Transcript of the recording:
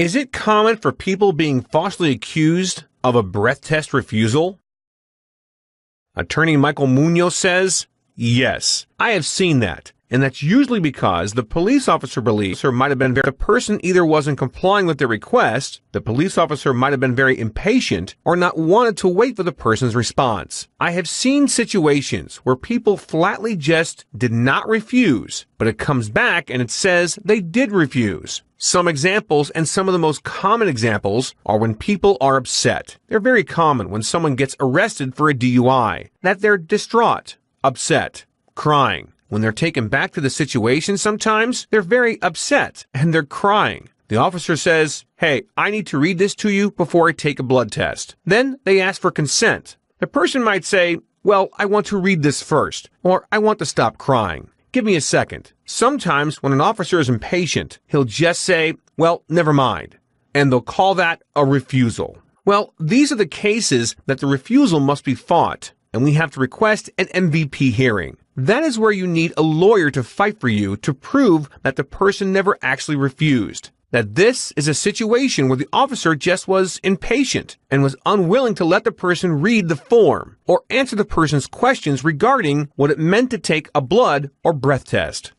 Is it common for people being falsely accused of a breath test refusal? Attorney Michael Munoz says, yes, I have seen that. And that's usually because the police officer believes the person either wasn't complying with their request, the police officer might have been very impatient, or not wanted to wait for the person's response. I have seen situations where people flatly just did not refuse, but it comes back and it says they did refuse. Some examples, and some of the most common examples, are when people are upset. They're very common when someone gets arrested for a DUI, that they're distraught, upset, crying. When they're taken back to the situation sometimes, they're very upset and they're crying. The officer says, hey, I need to read this to you before I take a blood test. Then they ask for consent. The person might say, well, I want to read this first, or I want to stop crying. Give me a second. Sometimes when an officer is impatient, he'll just say, well, never mind. And they'll call that a refusal. Well, these are the cases that the refusal must be fought, and we have to request an MVP hearing. That is where you need a lawyer to fight for you to prove that the person never actually refused. That this is a situation where the officer just was impatient and was unwilling to let the person read the form or answer the person's questions regarding what it meant to take a blood or breath test.